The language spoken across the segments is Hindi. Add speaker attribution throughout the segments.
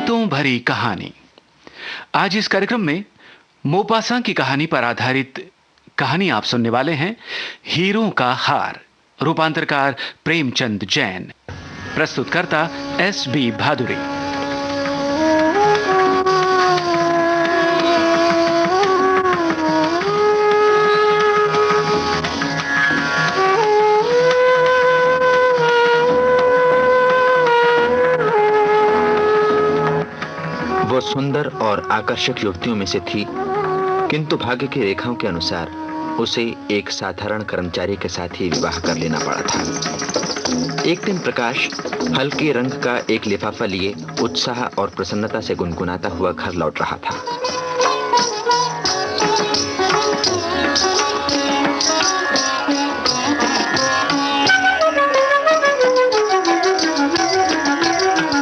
Speaker 1: गीतों भरी कहानी। आज इस कार्यक्रम में मोपासां की कहानी पर आधारित कहानी आप सुनने वाले हैं। हीरों का हार। रूपांतरकार प्रेमचंद जैन। प्रस्तुतकर्ता S.B. भादुरी।
Speaker 2: वो सुंदर और आकर्षक युवतियों में से थी, किंतु भाग्य की रेखाओं के अनुसार उसे एक साधारण कर्मचारी के साथ ही विवाह कर लेना पड़ा था। एक दिन प्रकाश हल्के रंग का एक लिफाफा लिए उत्साह और प्रसन्नता से गुनगुनाता हुआ घर लौट रहा था।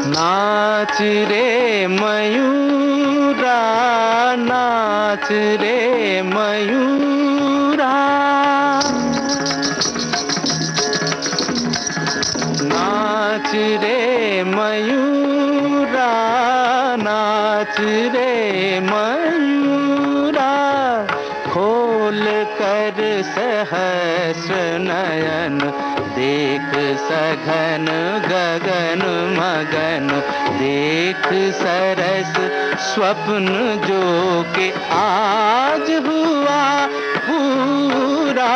Speaker 3: नाच रे मयूरा, नाच रे मयूरा, नाच रे मयूरा, नाच रे मयूरा, खोल कर सहस्र नयन, देख सघन गगन मगन, देख सरस स्वप्न जो के आज हुआ पूरा।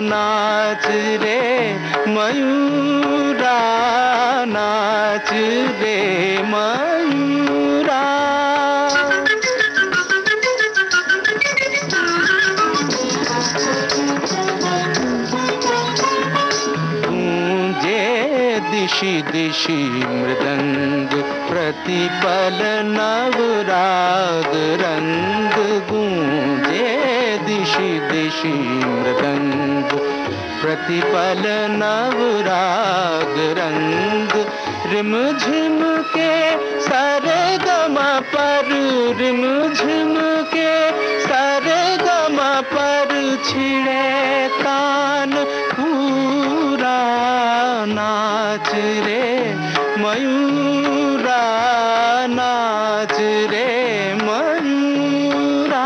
Speaker 3: नाच रे मयूरा, नाच रे मयूरा। दिशि दिशि मृदंग, प्रतिपल नवराग रंग, गूंजे दिशि दिशि मृदंग, प्रतिपल नवराग रंग। रिमझिम के सरगम पर, रिमझिम के सरगम पर छिड़े कान पूरा। नाच रे मयूरा, नाच रे मयूरा।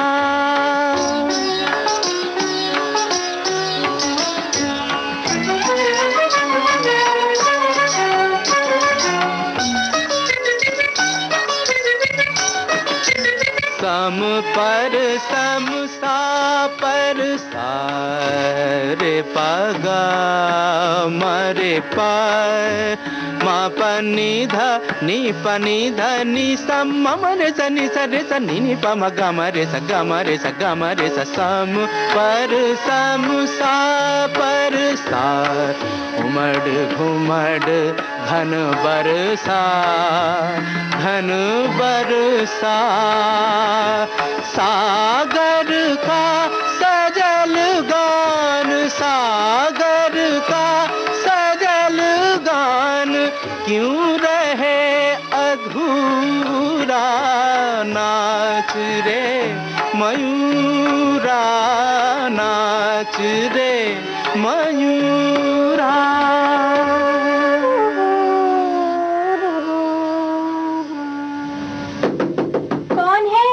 Speaker 3: सम पर सम सा पर सा रे पगा मरे पर मा पनी ध नी पनी ध नी सम मम रे स नी स रे स नी नी प म ग म रे स ग म रे स ग म रे स। सम पर सम सा पर सा, उमड़ घुमड़ घन बरसा, घन बरसा। सागर का सजल गान, सागर का सजल गान, क्यों रहे अधूरा। नाच रे मयूरा, नाच रे मयूरा।
Speaker 4: कौन है?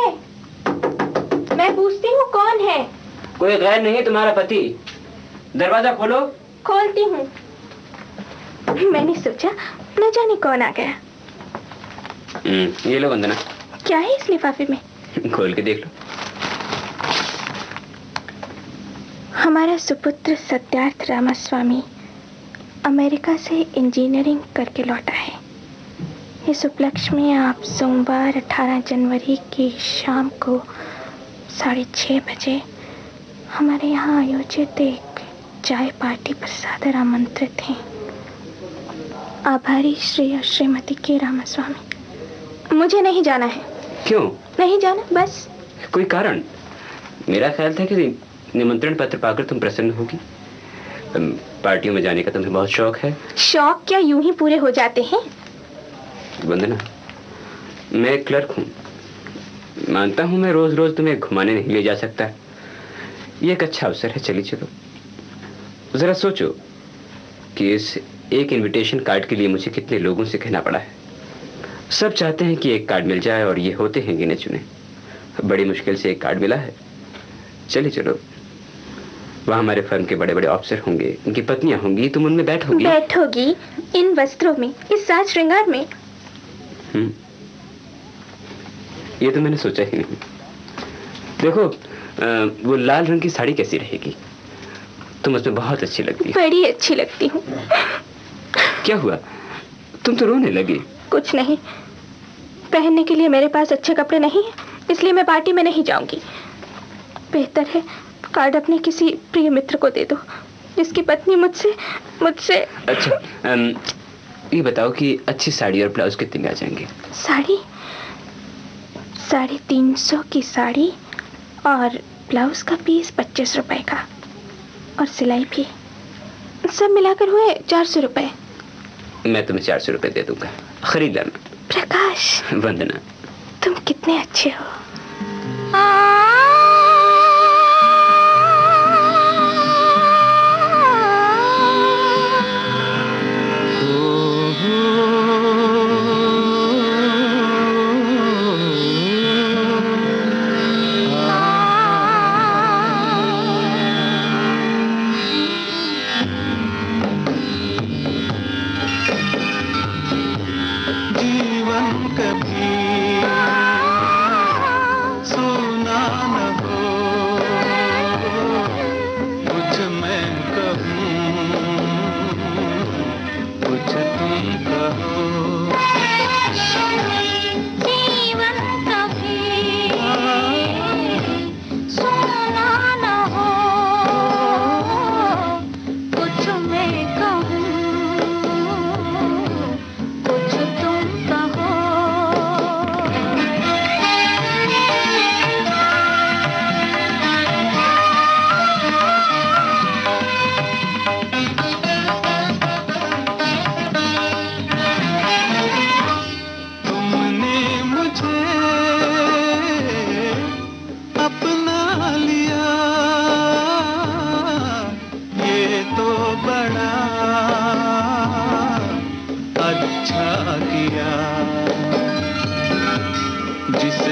Speaker 4: मैं पूछती हूँ कौन है?
Speaker 5: कोई गैर नहीं, तुम्हारा पति। दरवाजा खोलो।
Speaker 4: खोलती हूँ। मैंने सोचा न जाने कौन आ गया।
Speaker 5: ये लो वंदना।
Speaker 4: क्या है इस लिफाफे में?
Speaker 5: खोल के देख लो।
Speaker 4: हमारा सुपुत्र सत्यार्थ रामास्वामी अमेरिका से इंजीनियरिंग करके लौटा है। इस उपलक्ष्य में आप सोमवार 18 जनवरी की शाम को 6:30 बजे हमारे यहाँ आयोजित एक चाय पार्टी पर सादर आमंत्रित हैं। आभारी श्री और श्रीमती के रामास्वामी। मुझे नहीं जाना है।
Speaker 5: क्यों
Speaker 4: नहीं जाना? बस।
Speaker 5: कोई कारण? मेरा ख्याल था कि निमंत्रण पत्र पाकर तुम प्रसन्न होगी। पार्टियों में जाने का तुम्हें बहुत शौक है।
Speaker 4: शौक क्या यूं ही पूरे हो जाते हैं?
Speaker 5: वंदना, मैं क्लर्क हूँ। मानता हूँ मैं रोज रोज तुम्हें घुमाने नहीं ले जा सकता। ये एक अच्छा अवसर है, चली चलो। जरा सोचो कि इस एक इनविटेशन कार्ड के लिए मुझे कितने लोगों से कहना पड़ा है। सब चाहते हैं कि एक कार्ड मिल जाए और ये होते हैं गिने चुने। बड़ी मुश्किल से एक कार्ड मिला है। चलिए चलो, वहाँ हमारे फर्म के बड़े बड़े ऑफिसर होंगे, उनकी पत्नियां होंगी, तुम उनमें बैठोगी।
Speaker 4: बैठोगी इन वस्त्रों में, इस साज श्रृंगार में।
Speaker 5: ये तो मैंने सोचा ही नहीं। देखो, वो लाल रंग की साड़ी कैसी रहेगी? तुम उसमें बहुत अच्छी लगती हो।
Speaker 4: बड़ी अच्छी लगती हूँ।
Speaker 5: क्या हुआ, तुम तो रोने लगी?
Speaker 4: कुछ नहीं, पहनने के लिए मेरे पास अच्छे कपड़े नहीं हैं, इसलिए मैं पार्टी में नहीं जाऊंगी। बेहतर है कार्ड अपने किसी प्रिय मित्र को दे दो, जिसकी पत्नी मुझसे
Speaker 5: अच्छा, ये बताओ कि अच्छी साड़ी और ब्लाउज कितने में आ जाएंगे?
Speaker 4: साड़ी 350 की साड़ी और ब्लाउज का पीस 25 रुपए का, और सिलाई भी, सब मिलाकर हुए 400 रुपए।
Speaker 5: मैं तुम्हें 400 रुपए दे दूंगा, खरीद लेना।
Speaker 4: प्रकाश।
Speaker 5: वंदना,
Speaker 4: तुम कितने अच्छे हो।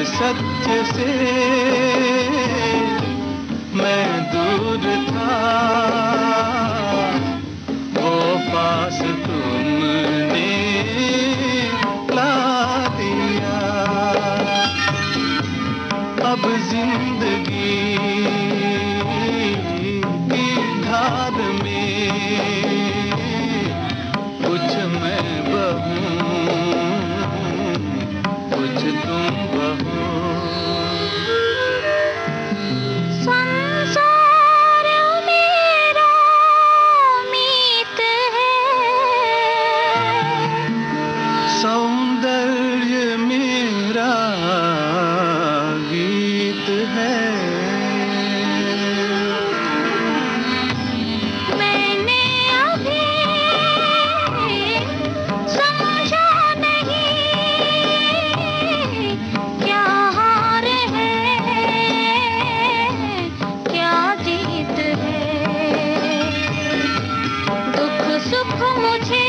Speaker 3: सत्य से मैं दूर था, वो पास तुमने ला दिया। अब जिंदगी की धार में कुछ मैं बहूं, कुछ तुम बहो।
Speaker 4: संसार मेरा मीत है,
Speaker 3: सौंदर्य मेरा गीत है।
Speaker 4: मैंने अभी समझा नहीं क्या हार है क्या जीत है। दुख सुख मुझे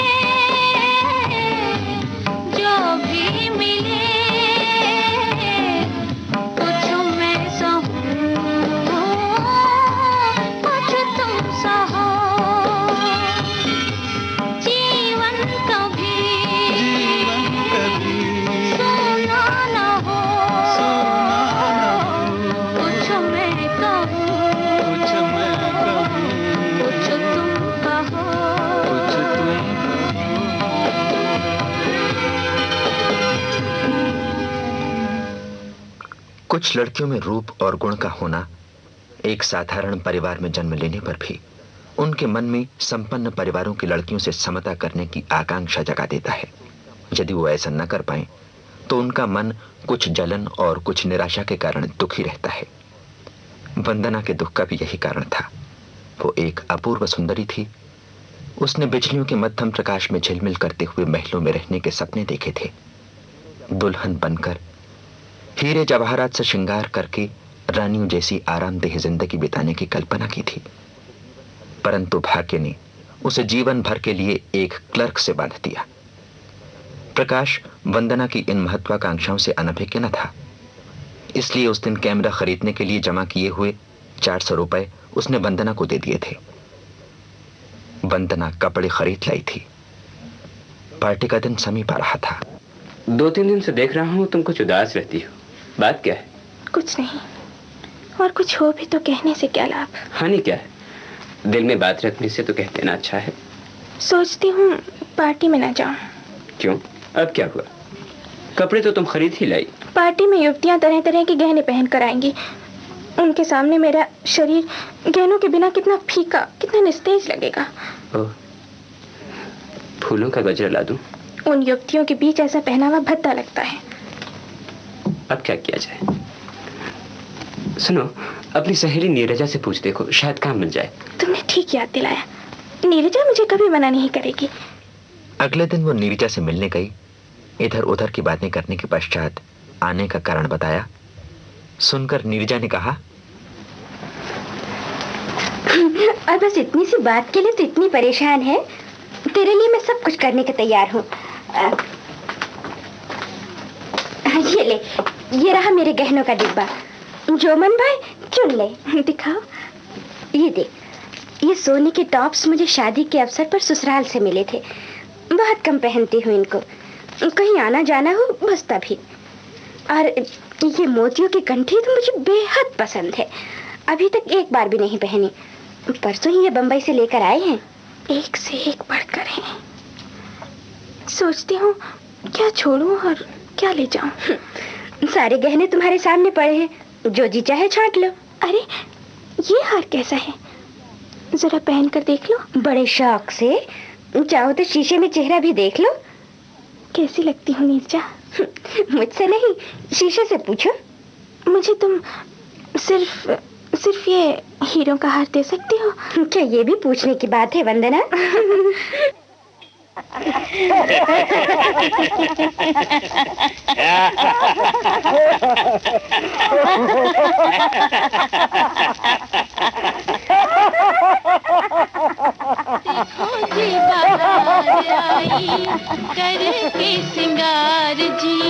Speaker 4: जो भी मिले, कुछ मैं सहूं कुछ तुम सहो। जीवन कभी सोना न हो, कुछ मैं कहूँ
Speaker 3: कुछ मैं कहूँ,
Speaker 4: कुछ तुम कहो।
Speaker 3: कुछ तुम
Speaker 2: कुछ लड़कियों में रूप और गुण का होना एक साधारण परिवार में जन्म लेने पर भी उनके मन में संपन्न परिवारों की लड़कियों से समता करने की आकांक्षा जगा देता है। यदि वो ऐसा न कर पाए तो उनका मन कुछ जलन और कुछ निराशा के कारण दुखी रहता है। वंदना के दुख का भी यही कारण था। वो एक अपूर्व सुंदरी थी। उसने बिजलियों के मध्यम प्रकाश में झिलमिल करते हुए महलों में रहने के सपने देखे थे। दुल्हन बनकर हीरे जवाहरात से श्रृंगार करके रानियों जैसी आरामदेह जिंदगी बिताने की कल्पना की थी, परंतु भाग्य ने उसे जीवन भर के लिए एक क्लर्क से बांध दिया। प्रकाश वंदना की इन महत्वाकांक्षाओं से अनभिज्ञ न था, इसलिए उस दिन कैमरा खरीदने के लिए जमा किए हुए 400 रुपए उसने वंदना को दे दिए थे। वंदना कपड़े खरीद लाई थी। पार्टी का दिन समीप आ रहा था।
Speaker 5: 2-3 दिन से देख रहा हूँ तुम कुछ उदास रहती हो, बात क्या है?
Speaker 4: कुछ नहीं, और कुछ हो भी तो कहने से क्या लाभ।
Speaker 5: हानि क्या है? दिल में बात रखने से तो कह देना अच्छा है।
Speaker 4: सोचती हूँ पार्टी में ना जाऊं।
Speaker 5: क्यों? अब क्या हुआ? कपड़े तो तुम खरीद ही लाई।
Speaker 4: पार्टी में युवतियां तरह तरह के गहने पहन कर आएंगी। उनके सामने मेरा शरीर गहनों के बिना कितना फीका, कितना निस्तेज लगेगा।
Speaker 5: ओह, फूलों का गजरा ला दूं?
Speaker 4: उन युवतियों के बीच ऐसा पहनावा भद्दा लगता है।
Speaker 5: अब क्या किया जाए? सुनो, अपनी सहेली नीरजा से पूछ देखो, शायद काम मिल जाए।
Speaker 4: तुमने ठीक याद दिलाया। नीरजा मुझे कभी मना नहीं करेगी।
Speaker 2: अगले दिन वो नीरजा से मिलने गई। इधर उधर की बातें करने के पश्चात आने का कारण बताया। सुनकर नीरजा ने कहा,
Speaker 6: और बस इतनी सी बात के लिए तो इतनी परेशान है? तेरे लिए मैं सब कुछ करने के तैयार हूँ। ये ले, ये रहा मेरे गहनों का डिब्बा। जो मन भाई चुन ले।
Speaker 4: दिखाओ।
Speaker 6: ये देख, ये सोने के टॉप्स मुझे शादी के अवसर पर ससुराल से मिले थे। बहुत कम पहनती हूँ इनको, कहीं आना जाना हो बस तभी। और ये मोतियों की कंठी तो मुझे बेहद पसंद है, अभी तक एक बार भी नहीं पहनी। परसों ही ये बंबई से लेकर आए हैं।
Speaker 4: एक से एक बढ़कर हैं। सोचती हूँ क्या छोड़ूं और क्या ले जाऊं।
Speaker 6: सारे गहने तुम्हारे सामने पड़े हैं, जो जी चाहे छांट लो।
Speaker 4: अरे ये हार कैसा है, जरा पहन कर देख लो।
Speaker 6: बड़े शौक से, चाहो तो शीशे में चेहरा भी देख लो।
Speaker 4: कैसी लगती हूँ नीरजा?
Speaker 6: मुझसे नहीं, शीशे से पूछो।
Speaker 4: मुझे तुम सिर्फ ये हीरों का हार दे सकती हो?
Speaker 6: क्या ये भी पूछने की बात है वंदना?
Speaker 7: देखो जी बाहर आई करके सिंगार जी,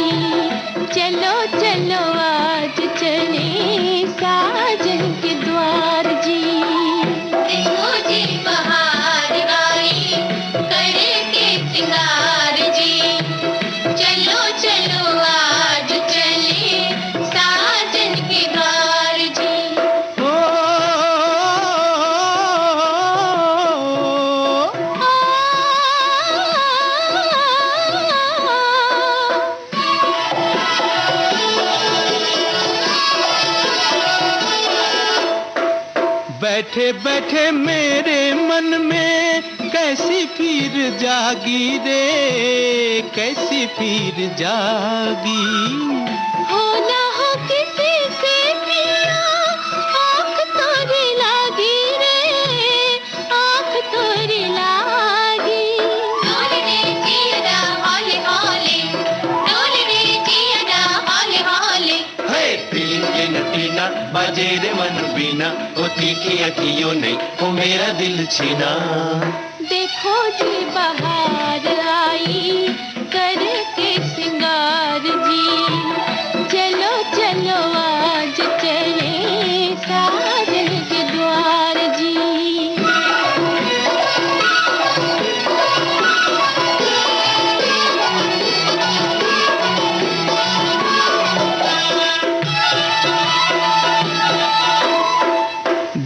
Speaker 7: चलो चलो आज चले साजन के द्वार जी। देखो जी बाहर आई करके सिंगार जी, चलो चलो आज चले साजन के द्वार जी।
Speaker 3: बैठे बैठे मेरे मन में कैसी पीर जागी रे, कैसी पीर जागी।
Speaker 7: हो ना हो किसी से पिया, आँख तोरी लागी रे, आँख तोरी लागी। डोल रे जिया हौले हौले, डोल रे जिया हौले हौले।
Speaker 3: हे पीन टीना बाजे रे मन बीना, ओ तीखी अखियों ने ओ मेरा दिल छीना।
Speaker 7: देखो जी बाहर आई करके सिंगार जी, चलो चलो आज चले साजन के द्वार जी।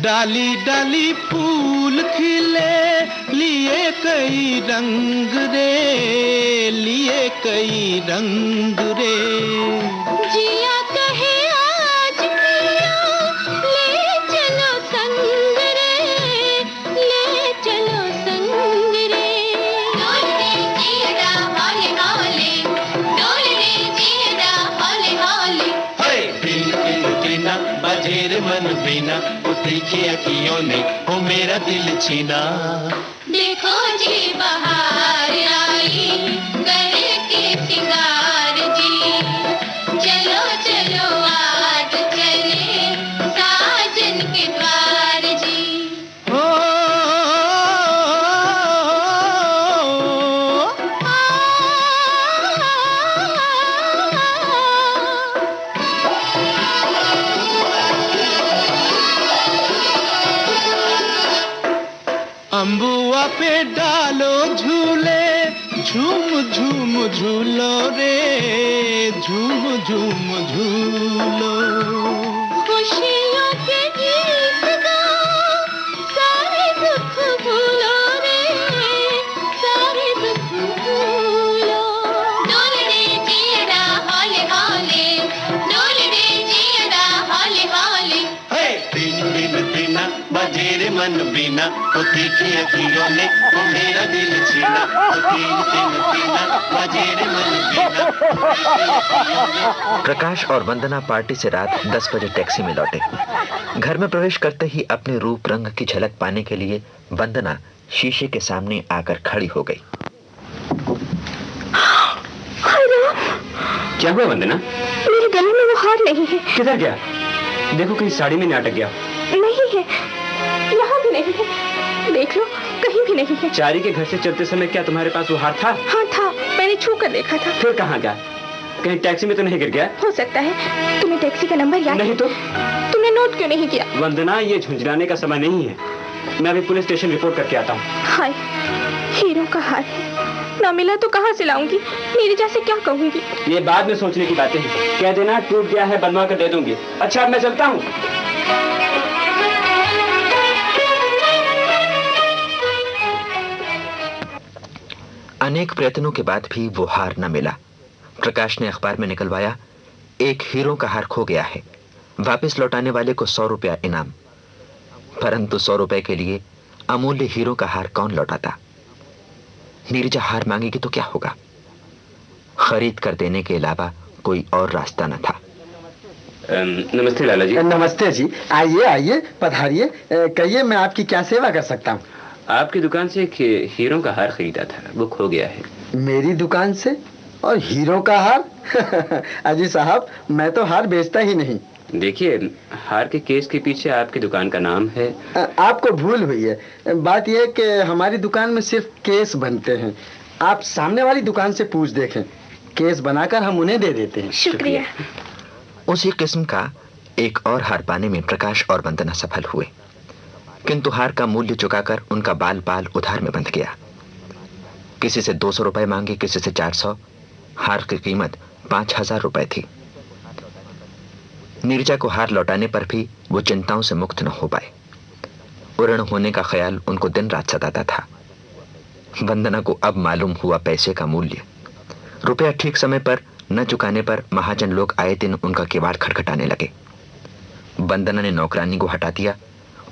Speaker 3: डाली डाली फूल खिले, लिए कई रंग रे, लिए कई रंग रे।
Speaker 7: जिया कहे आज पिया, ले चलो संग रे, ले चलो संग रे। डोल रे जिया हौले हौले, डोल रे जिया हौले हौले।
Speaker 3: हे पीन टीना बाजे रे मन बीना, ओ तीखी अखियों ने ओ मेरा दिल छीना।
Speaker 7: देखो जी बाहर आई करके सिंगार जी, चलो चलो आज चले साजन के द्वार जी।
Speaker 3: ओ पे डालो झूले, झूम झूम झूलो रे, झूम झूम झूलो।
Speaker 7: खुशियों के गीत गाओ, सारे दुख भूलो रे, सारे दुख भूलो। डोल रे जियरा हौले हौले, डोल रे जियरा हौले हौले।
Speaker 3: तीन दिन बिना बजे रे मन बिना, ओ तीखी अखियों ने ओ मेरा दिल छीना, ओ तीन दिन बिना बजे रे मन बिना।
Speaker 2: प्रकाश और वंदना पार्टी से रात 10 बजे टैक्सी में लौटे। घर में प्रवेश करते ही अपने रूप रंग की झलक पाने के लिए वंदना शीशे के सामने आकर खड़ी हो गई।
Speaker 5: क्या हुआ वंदना?
Speaker 4: मेरे गले में वो हार नहीं है।
Speaker 5: किधर गया? देखो कहीं साड़ी में नहीं अटक गया।
Speaker 4: नहीं है, यहाँ भी नहीं है, देख लो कहीं भी नहीं है।
Speaker 5: चारी के घर से चलते समय क्या तुम्हारे पास वो हार था?
Speaker 4: हाँ था, मैंने छू कर देखा था।
Speaker 5: फिर कहाँ गया? कहीं टैक्सी में तो नहीं गिर गया?
Speaker 4: हो सकता है। तुम्हें टैक्सी का नंबर याद
Speaker 5: नहीं तो?
Speaker 4: तुमने नोट क्यों नहीं किया?
Speaker 5: वंदना, ये झुंझलाने का समय नहीं है। मैं अभी पुलिस स्टेशन रिपोर्ट करके आता हूँ।
Speaker 4: हाय, हीरो का हार है, ना मिला तो कहाँ से लाऊंगी? नीरजा से क्या कहूंगी?
Speaker 5: ये बाद में सोचने की बातें हैं। कह देना टूट गया है, बनवा कर दे दूंगी। अच्छा अब मैं चलता हूँ।
Speaker 2: अनेक प्रयत्नों के बाद भी वो हार न मिला। प्रकाश ने अखबार में निकलवाया, एक हीरो का हार खो गया है, वापस लौटाने वाले को 100 रुपया इनाम। परंतु 100 रुपए के लिए अमूल्य हीरो का हार कौन लौटाता? नीरजा हार मांगेगी तो क्या होगा? खरीद कर देने के अलावा कोई और रास्ता न था।
Speaker 5: नमस्ते लाला जी।
Speaker 8: नमस्ते जी, आइए आइए, पधारिए। कहिए मैं आपकी क्या सेवा कर सकता हूँ?
Speaker 5: आपकी दुकान से एक हीरो का हार खरीदा था, वो खो गया है।
Speaker 8: मेरी दुकान से? और हीरो का हार? अजी साहब, मैं तो हार बेचता ही नहीं।
Speaker 5: देखिए, हार के केस के पीछे आपकी दुकान का नाम है।
Speaker 8: आपको भूल हुई है। बात यह है कि हमारी दुकान में सिर्फ केस बनते हैं। आप सामने वाली दुकान से पूछ देखें, केस बनाकर हम उन्हें दे देते हैं।
Speaker 4: शुक्रिया।
Speaker 2: उसी किस्म का एक और हार पाने में प्रकाश और वंदना सफल हुए, किंतु हार का मूल्य चुकाकर उनका बाल बाल उधार में बंध गया। किसी से 200 रुपए मांगे, किसी से 400। हार की कीमत 5000 रुपए थी। नीरजा को हार लौटाने पर भी वो चिंताओं से मुक्त न हो पाए। ऋण होने का ख्याल उनको दिन रात सताता था। वंदना को अब मालूम हुआ पैसे का मूल्य। रुपया ठीक समय पर न चुकाने पर महाजन लोग आए दिन उनका किवाड़ खटखटाने लगे। वंदना ने नौकरानी को हटा दिया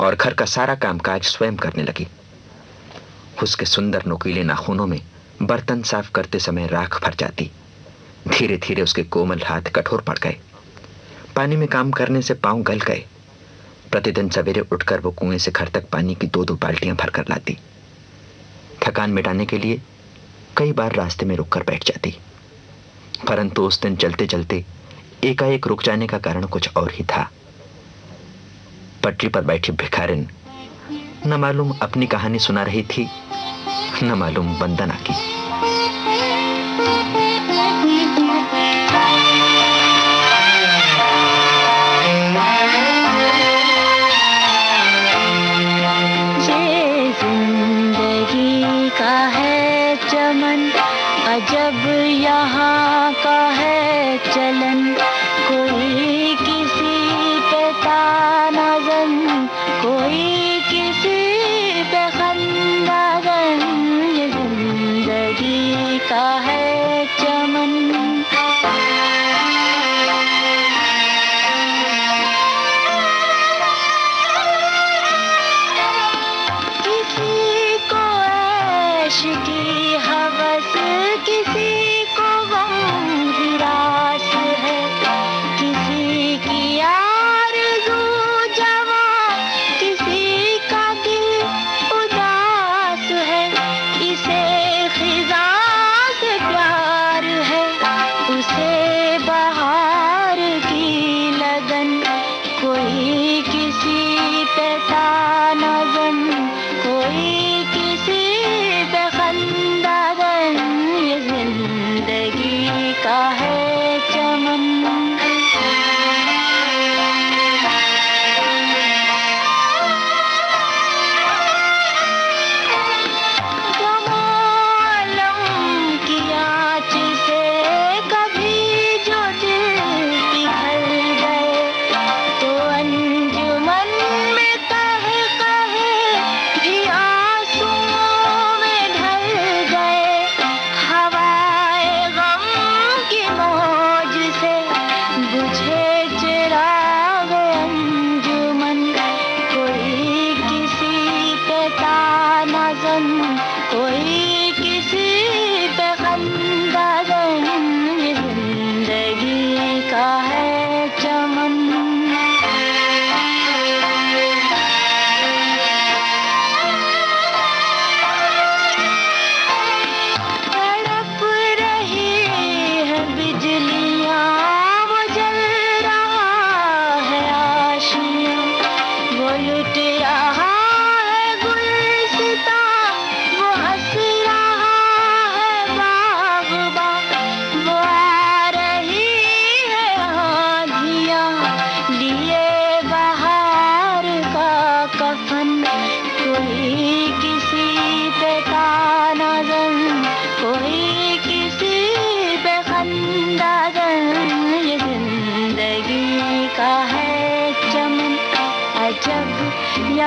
Speaker 2: और घर का सारा कामकाज स्वयं करने लगी। उसके सुंदर नुकीले नाखूनों में बर्तन साफ करते समय राख भर जाती। धीरे धीरे उसके कोमल हाथ कठोर पड़ गए। पानी में काम करने से पांव गल गए। प्रतिदिन सवेरे उठकर वो कुएं से घर तक पानी की 2-2 बाल्टियां भरकर लाती। थकान मिटाने के लिए कई बार रास्ते में रुककर बैठ जाती। परंतु उस दिन चलते चलते एकाएक रुक जाने का कारण कुछ और ही था। पटरी पर बैठी भिखारिन न मालूम अपनी कहानी सुना रही थी, न मालूम वंदना की।
Speaker 7: ये जिंदगी का है चमन, अजब यहाँ का है चलन। कोई किसी पे तानाज़न, कोई किसी पे खंदाज़न। ये जिंदगी का है चमन। किसी को ऐश की हवस, किसी को गम हिरास है।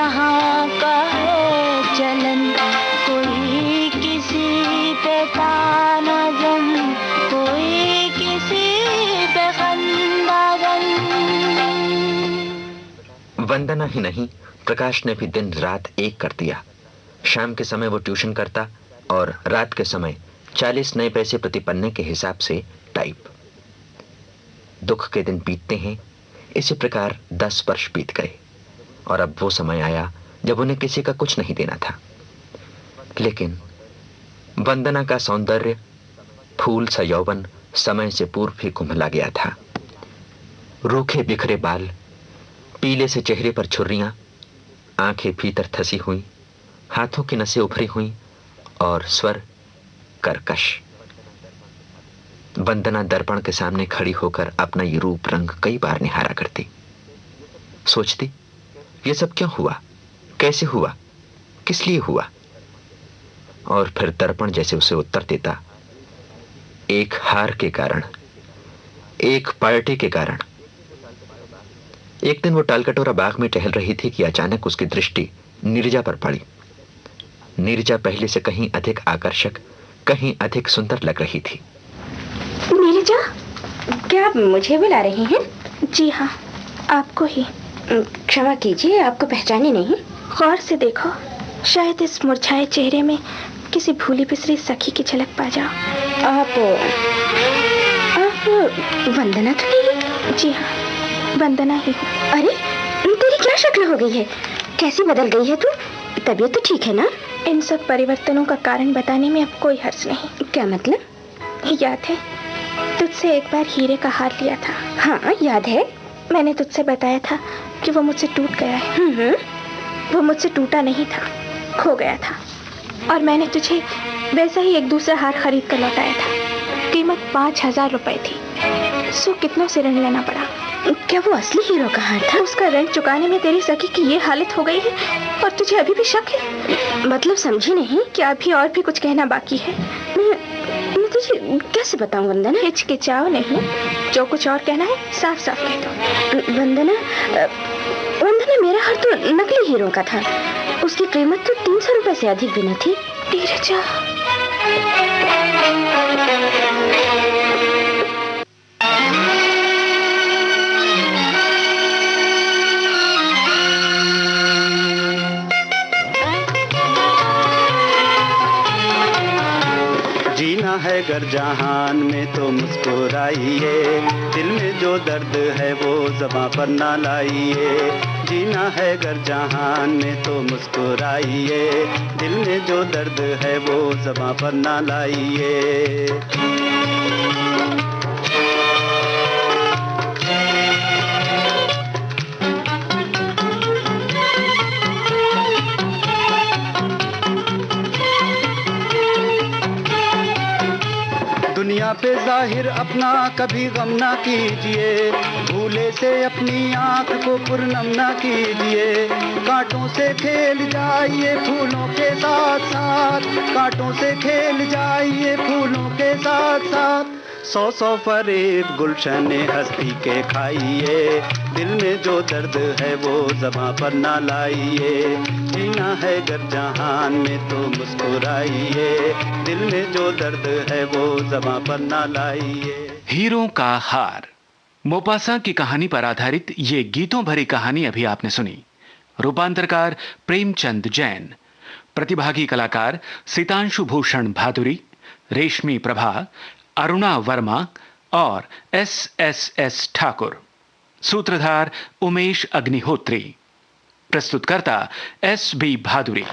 Speaker 7: यहाँ का है चलन, कोई किसी पे तानाजन, कोई किसी पे खंडाजन।
Speaker 2: वंदना ही नहीं, प्रकाश ने भी दिन रात एक कर दिया। शाम के समय वो ट्यूशन करता और रात के समय 40 नए पैसे प्रति पन्ने के हिसाब से टाइप। दुख के दिन बीतते हैं, इसी प्रकार 10 वर्ष बीत गए और अब वो समय आया जब उन्हें किसी का कुछ नहीं देना था। लेकिन वंदना का सौंदर्य, फूल सा यौवन समय से पूर्व ही कुम्हला गया था। रूखे बिखरे बाल, पीले से चेहरे पर छुर्रियां, आंखें भीतर थसी हुई, हाथों की नसें उभरी हुई और स्वर कर्कश। वंदना दर्पण के सामने खड़ी होकर अपना ये रूप रंग कई बार निहारा करती। सोचती, ये सब क्यों हुआ, कैसे हुआ, किस लिए हुआ? और फिर दर्पण जैसे उसे उत्तर देता, एक हार के कारण, एक पार्टी के कारण। एक दिन वो टालकटोरा बाग में टहल रही थी कि अचानक उसकी दृष्टि नीरजा पर पड़ी। नीरजा पहले से कहीं अधिक आकर्षक, कहीं अधिक सुंदर लग रही थी।
Speaker 6: नीरजा, क्या आप मुझे बुला रही हैं?
Speaker 4: जी हाँ, आपको ही।
Speaker 6: क्षमा कीजिए, आपको पहचाने नहीं।
Speaker 4: गौर से देखो, शायद इस मुरझाए चेहरे में किसी भूली बिसरी सखी की झलक पा जाओ।
Speaker 6: आप वंदना तो नहीं?
Speaker 4: जी हाँ, वंदना ही।
Speaker 6: अरे, तेरी क्या शक्ल हो गई है, कैसी बदल गई है तू? तबीयत तो ठीक है ना?
Speaker 4: इन सब परिवर्तनों का कारण बताने में अब कोई हर्ज नहीं।
Speaker 6: क्या मतलब?
Speaker 4: याद है, तुझसे एक बार हीरे का हार लिया था।
Speaker 6: हाँ, याद है।
Speaker 4: मैंने तुझसे बताया था कि वो मुझसे टूट गया है। वो मुझसे टूटा नहीं था, खो गया था। और मैंने तुझे वैसा ही एक दूसरा हार खरीद कर लौटाया था। कीमत 5000 रुपए थी। सो कितनों से ऋण लेना पड़ा।
Speaker 6: क्या वो असली हीरो का हार था?
Speaker 4: उसका ऋण चुकाने में तेरी सखी की ये हालत हो गई है और तुझे अभी भी शक है?
Speaker 6: मतलब समझी नहीं।
Speaker 4: क्या अभी और भी कुछ कहना बाकी है?
Speaker 6: मैं तुझे कैसे बताऊं वंदना?
Speaker 4: हिचकिचाओ नहीं, जो कुछ और कहना है साफ साफ कह दो।
Speaker 6: वंदना, मेरा हार तो नकली हीरो का था। उसकी कीमत तो 300 रुपए से अधिक भी न थी।
Speaker 4: नीरजा,
Speaker 3: जीना है गर जहान में तो मुस्कुराइए, दिल में जो दर्द है वो ज़बां पर ना लाइए। जीना है गर जहान में तो मुस्कुराइए, दिल में जो दर्द है वो ज़बां पर ना लाइए। दुनिया पे जाहिर अपना कभी गम ना कीजिए, भूले से अपनी आँख को पुरनम ना कीजिए। कांटों से खेल जाइए फूलों के साथ साथ, कांटों से खेल जाइए फूलों के साथ साथ। 100 फरेब गुलशन हस्ती के खाइए, दिल में जो दर्द है वो ज़बां पर ना लाइए। जीना है गर जहान में तो मुस्कुराइए, दिल में जो दर्द है वो ज़बां पर ना लाइए।
Speaker 1: हीरों का हार, मोपासा की कहानी पर आधारित ये गीतों भरी कहानी अभी आपने सुनी। रूपांतरकार प्रेमचंद जैन, प्रतिभागी कलाकार सितांशु भूषण भादुरी, रेशमी प्रभा, अरुणा वर्मा और एस ठाकुर। सूत्रधार उमेश अग्निहोत्री। प्रस्तुतकर्ता एस.बी. भादुरी।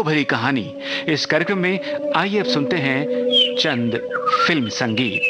Speaker 1: भरी कहानी इस कार्यक्रम में आइए अब सुनते हैं चंद फिल्म संगीत।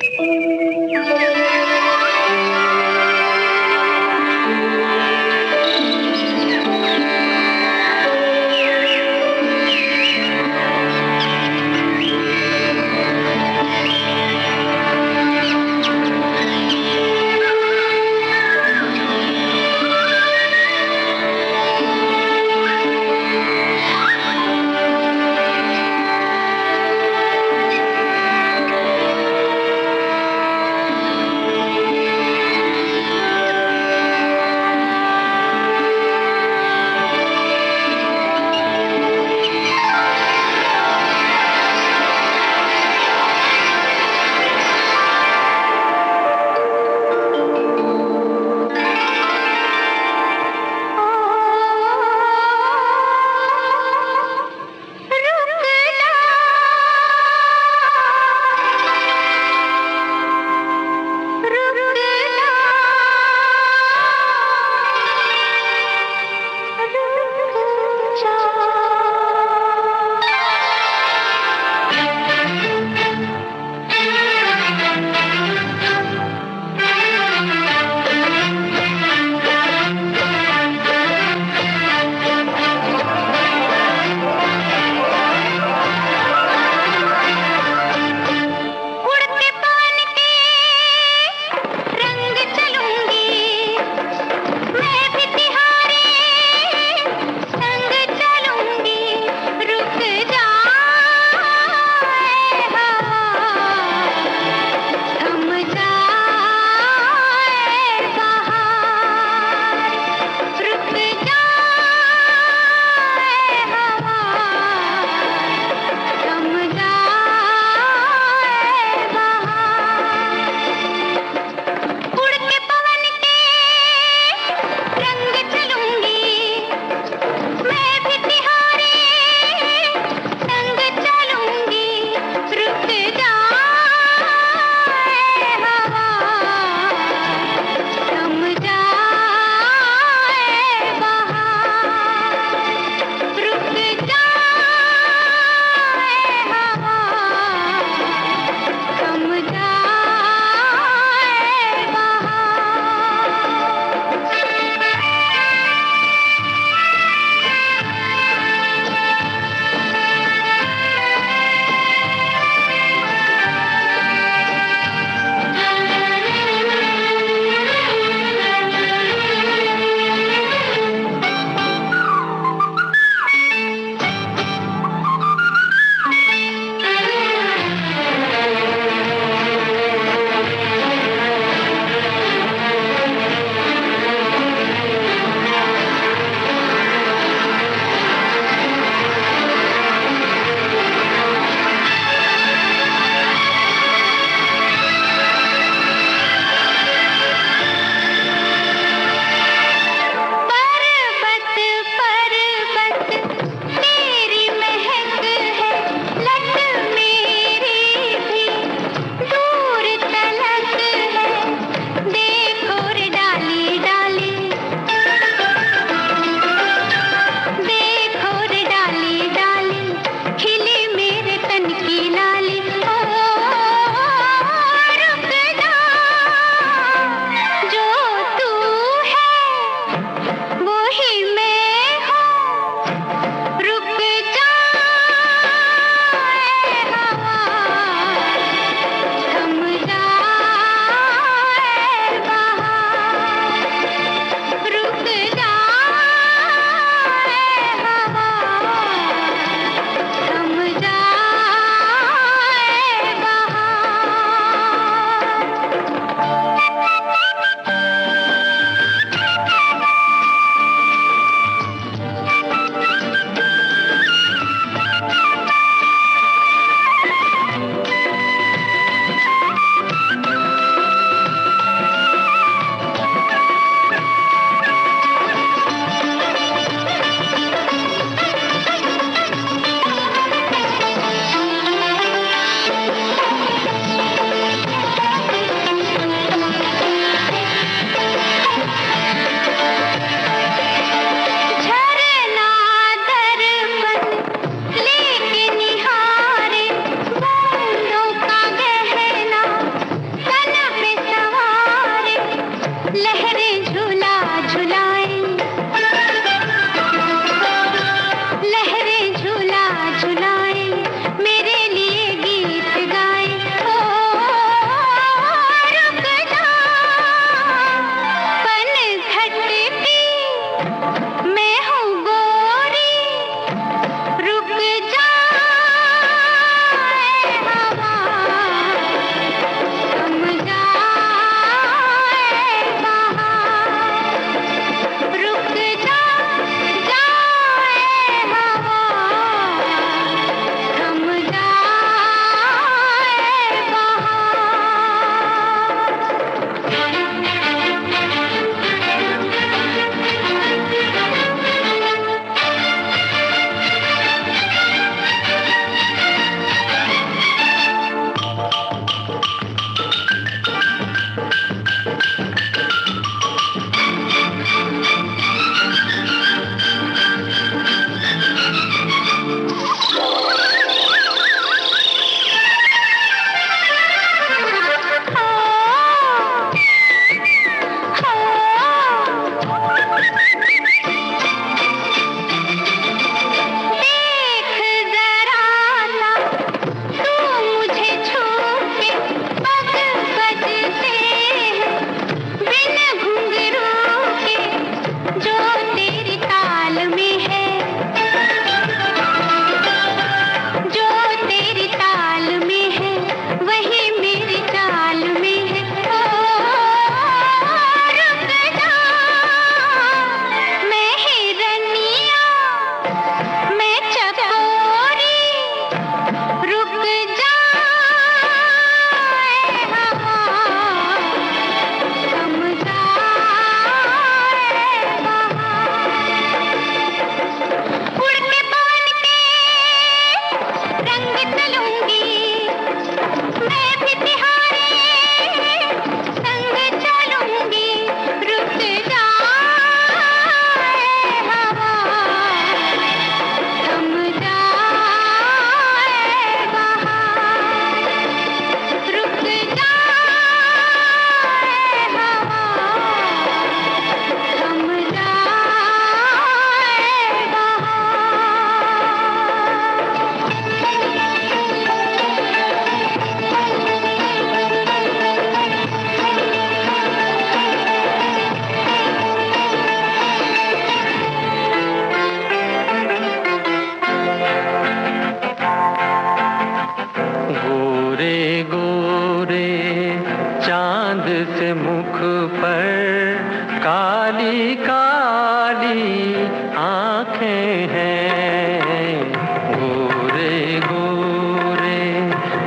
Speaker 3: आंखें हैं, गोरे गोरे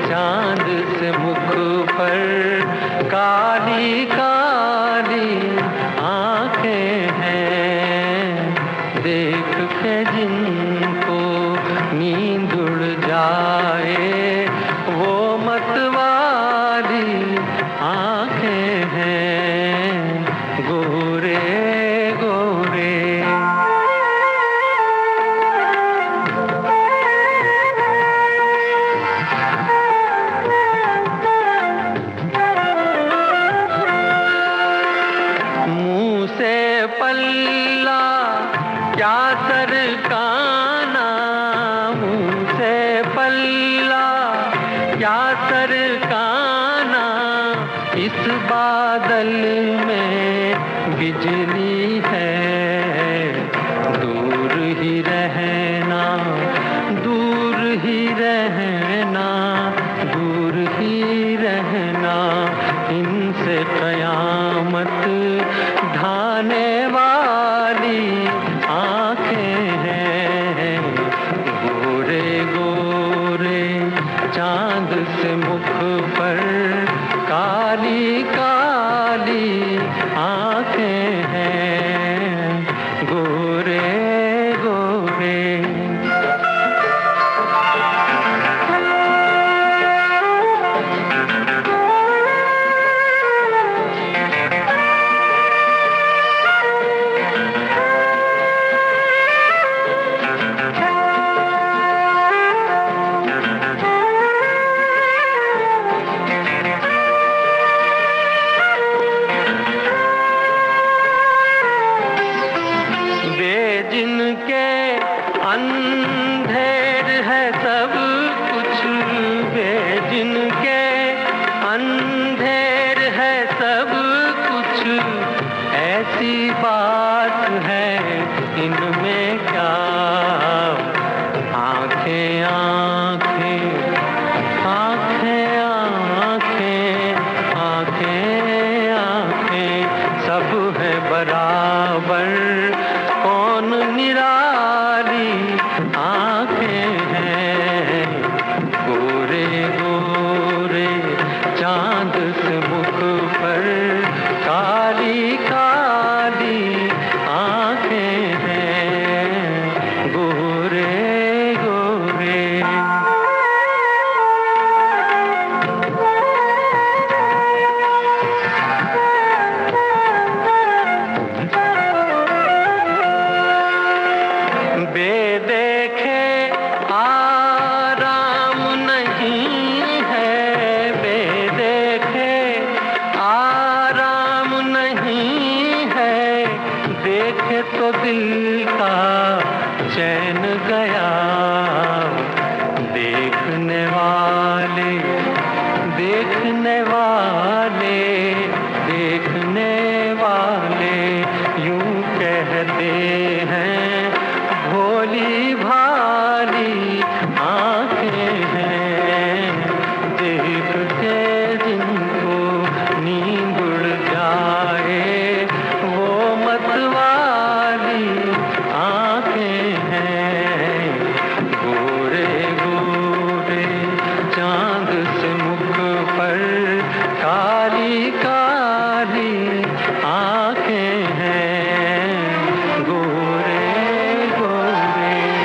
Speaker 3: चांद से मुख पर काली काली आंखें हैं, देख के जिनको नींद उड़ जाए वो मतवाली आंखें हैं, गोरे गोरे। मुंह से पल्ला क्या सरकाना, मुंह से पल्ला क्या सरकाना, इस बादल में बिजली है, दूर ही रहना, दूर ही रहना, दूर ही रहना, इनसे कयामत ढाने वाली आंखें हैं, गोरे गोरे चांद से मुख पर काली काली आंखें हैं, गोरे गोरे। जिनके अंधेर है सब कुछ, वे जिनके अंधेर है सब कुछ, ऐसी बात है इनमें क्या, आंखें आंखें आंखें आंखें आंखें आंखें सब है बराबर, कौन निराली आंखें हैं, गोरे गोरे चांद से मुख पर काली काली आंखें हैं, गोरे गोरे। बेदेखे आराम नहीं है, बेदेखे आराम नहीं है, देखे तो दिल का चैन गया, देखने वाले देखने वाले देखने वाले यूं कहते हैं, भोली भाली आंखें हैं, देख के जिनको नींद उड़ जाए वो मतवाली आंखें हैं, गोरे गोरे चांद से मुख पर काली काली आंखें हैं, गोरे गोरे।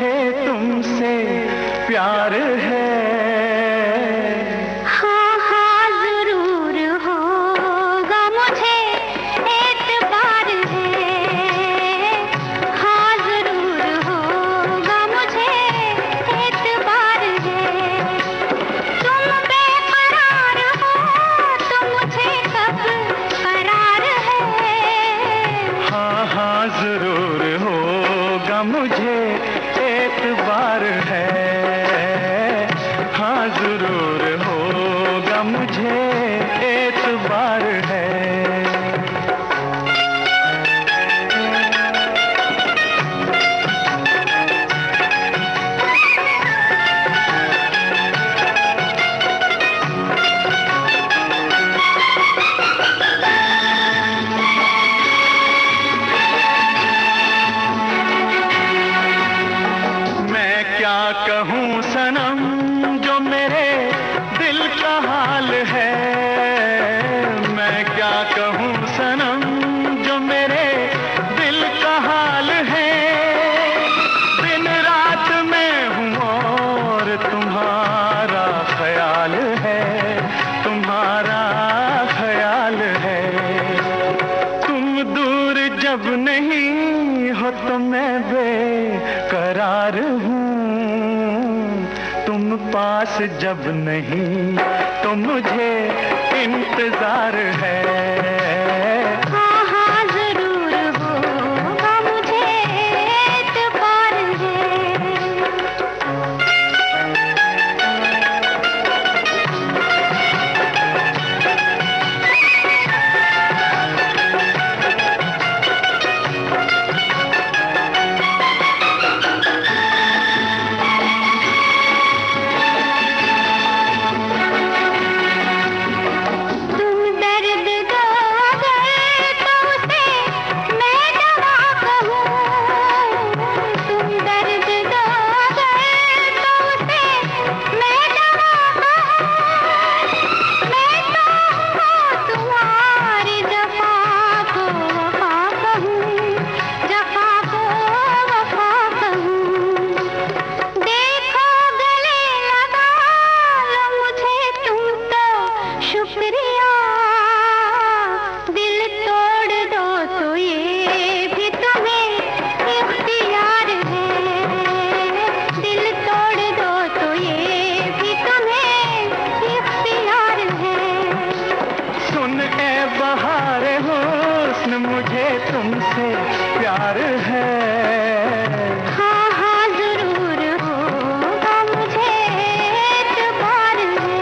Speaker 3: मुझे तुमसे प्यार है।
Speaker 7: हाँ हाँ जरूर होगा मुझे एतबार है। हाँ जरूर होगा मुझे एतबार है। तुम बेकरार हो तो मुझे कब करार है।
Speaker 3: हाँ हाँ जरूर होगा मुझे एतबार है। हाँ जरूर होगा मुझे एतबार है। मैं क्या कहूँ सनम जो मेरे दिल का हाल है। मैं क्या कहूँ सनम जो मेरे दिल का हाल है। दिन रात मैं हूँ और तुम्हारा ख्याल है। तुम्हारा ख्याल है। तुम दूर जब नहीं हो तो मैं बेकरार हूँ। तुम पास जब नहीं तो मुझे इंतजार है।
Speaker 7: हाँ हाँ जरूर होगा मुझे एतबार है। तुम दर्द दोगे तो उसे मैं दवा कहूँ। तुम दर्द दोगे तो उसे मैं दवा कहूँ। मैं तो तुम्हारी जफा को वफा कहूँ। जफा को वफा कहूँ। देखो गले लगा लो मुझे तुम तो शुक्रिया। दिल तोड़ दो तो ये भी तुम्हें इख्तियार है। दिल तोड़ दो तो ये भी तुम्हें इख्तियार है।
Speaker 3: सुन ए बहार हुस्न मुझे तुमसे प्यार है।
Speaker 7: हाँ हाँ जरूर होगा मुझे एतबार है।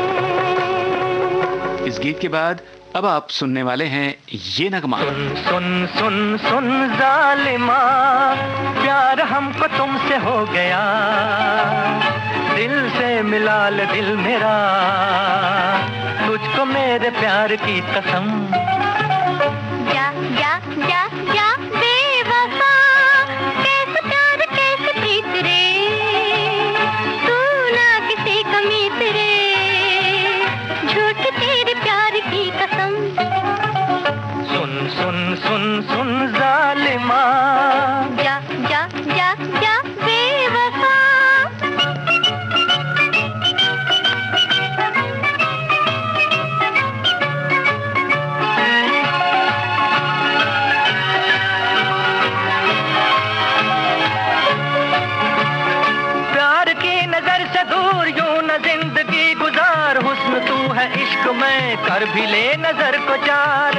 Speaker 1: इस गीत के बाद अब आप सुनने वाले हैं ये नगमा।
Speaker 3: सुन सुन सुन जालिमा, प्यार हमको तुमसे हो गया। दिल से मिला ले दिल मेरा, तुझको मेरे प्यार की कसम।
Speaker 7: जा जा जा जा बेवफा, कैसे प्यार कैसे प्रीत रे। तू ना किसी कमीत रे, झूठ तेरे प्यार की कसम।
Speaker 3: सुन सुन सुन सुन जालिमा,
Speaker 7: जा जा जा जा बेवफा।
Speaker 3: प्यार की नजर से दूर यूं न जिंदगी गुजार। हुस्न तू है इश्क में कर भी ले नजर को चार।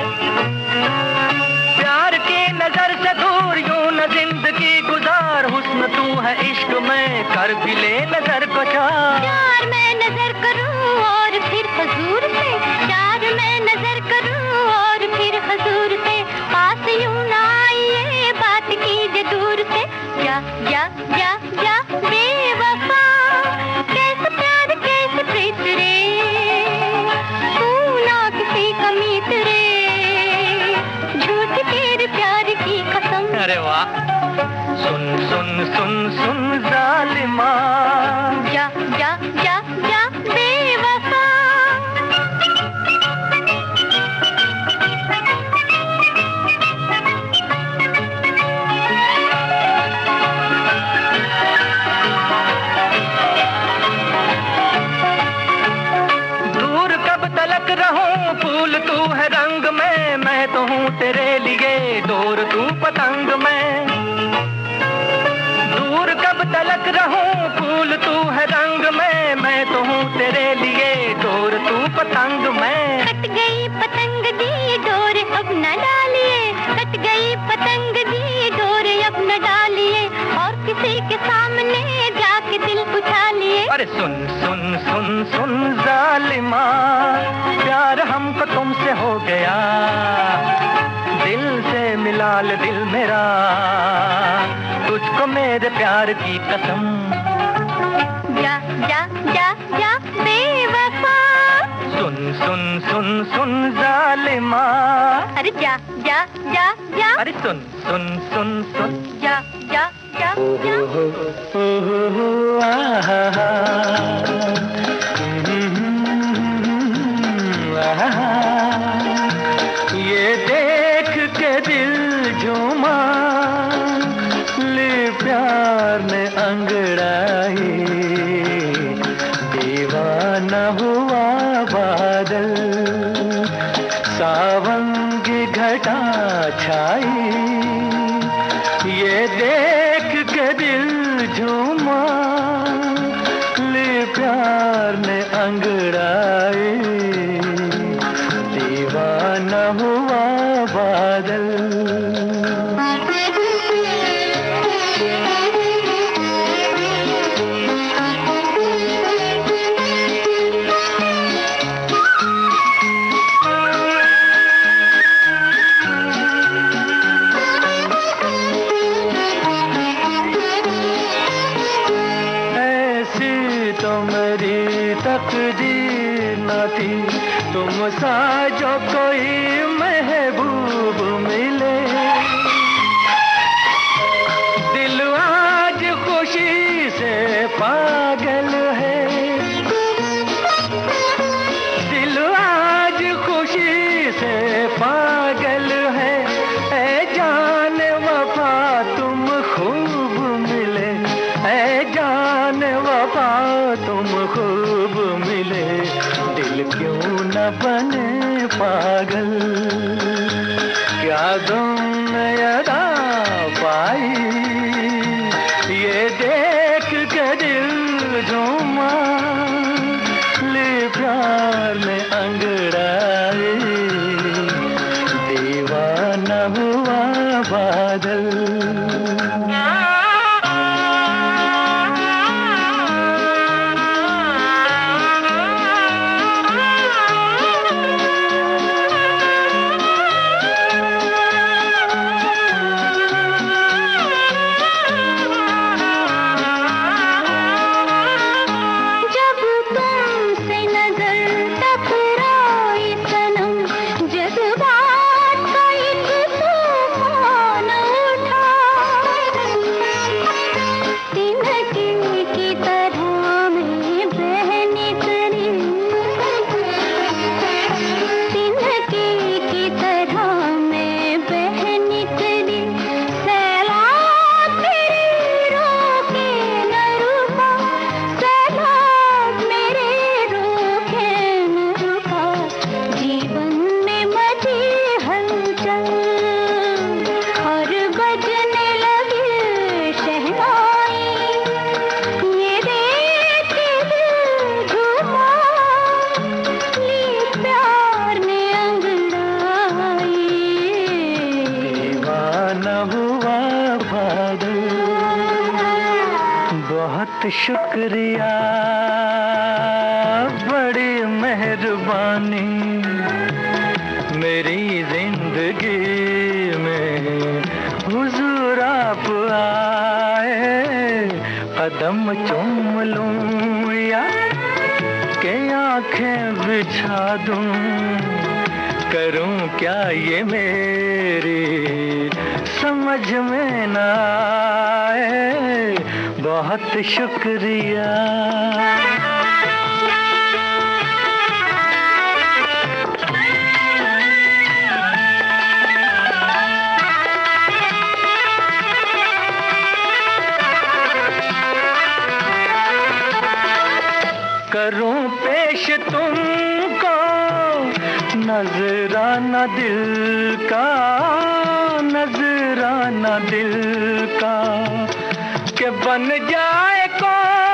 Speaker 3: प्यार की नजर से दूर यूं न जिंदगी गुजार। हुस्न तू है इश्क में कर भी ले नजर को चार।
Speaker 7: प्यार मैं नजर करूं और फिर हजूर से। प्यार मैं नजर करूं और फिर हजूर से। पास यूं ना आइए बात कीजिए दूर से। जा जा जा जा बेवफा, कैसे प्यार कैसे प्रीत रे। तू ना किसी कमीत रे, झूठ तेरे प्यार की कसम।
Speaker 3: अरे वाह। सुन सुन सुन सुन जालिमा, फूल तू है रंग में, मैं तो हूँ तेरे लिए डोर तू पतंग में।
Speaker 7: कट गई पतंग दी डोर अब न डालिए, कट गई पतंग दी डोर अब न डालिए, और किसी के सामने जाके दिल उछालिए।
Speaker 3: अरे सुन सुन सुन सुन जालिमा, प्यार हमको तुमसे हो गया, दिल से मिला ले दिल मेरा, तुझको मेरे प्यार की कसम।
Speaker 7: जा जा जा जा बेवफा,
Speaker 3: सुन सुन सुन सुन जालिमा,
Speaker 7: अरे जा जा जा जा,
Speaker 3: अरे सुन सुन सुन सुन
Speaker 7: जा जा जा जा।
Speaker 3: ये देख के दिल झूमा, ले प्यार ने अंगड़ाई, दीवाना हुआ बादल, सावन की घटा छाई। ये देख के दिल झूमा, ले प्यार ने अंगड़ाई, दीवाना हुआ बादल। तकदीर न थी तुम सा जो कोई महबूब मिले, दिल आज खुशी से पागल है, दिल आज खुशी से पागल है। ऐ जान वफा तुम खूब मिले, ऐ जान वफा तुम खूब मिले, दिल क्यों न बने पागल, क्या तुमने अदा पाई। ये देख के दिल झूमा, ले प्यार में अंगड़ाई, दीवाना हुआ बादल। शुक्रिया बड़ी मेहरबानी, मेरी जिंदगी में हुजूर आप आए, कदम चूम लूं या के आंखें बिछा दूं, करूं क्या ये मेरी समझ में ना आए, बहुत शुक्रिया। करूं पेश तुमको नजराना दिल का, नजराना दिल का, के बन जाए कौन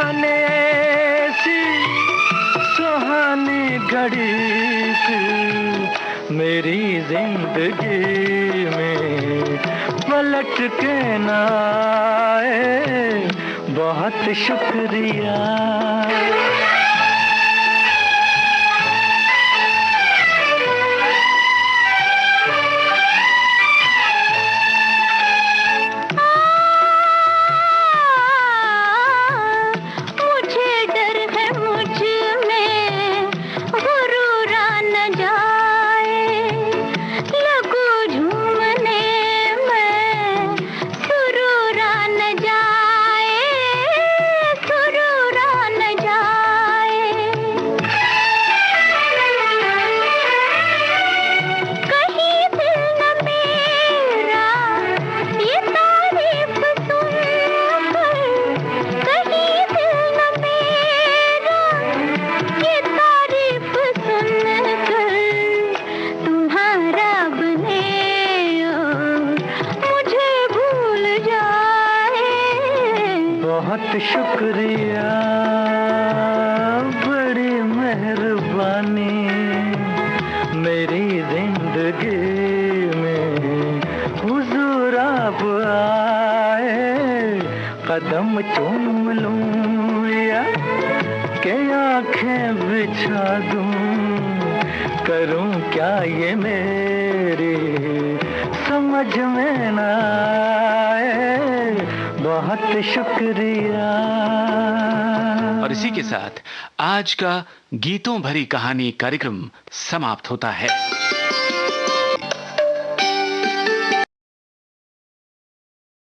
Speaker 3: जाने ऐसी सुहानी घड़ी थी मेरी जिंदगी में पलट के ना आए, बहुत शुक्रिया। शुक्रिया, बड़ी मेहरबानी, मेरी जिंदगी में हुजूर आप आए, कदम चूम लूं या के आंखें बिछा दूं, करूं क्या ये मेरी समझ में ना आए, बहुत शुक्रिया।
Speaker 1: और इसी के साथ आज का गीतों भरी कहानी कार्यक्रम समाप्त होता है।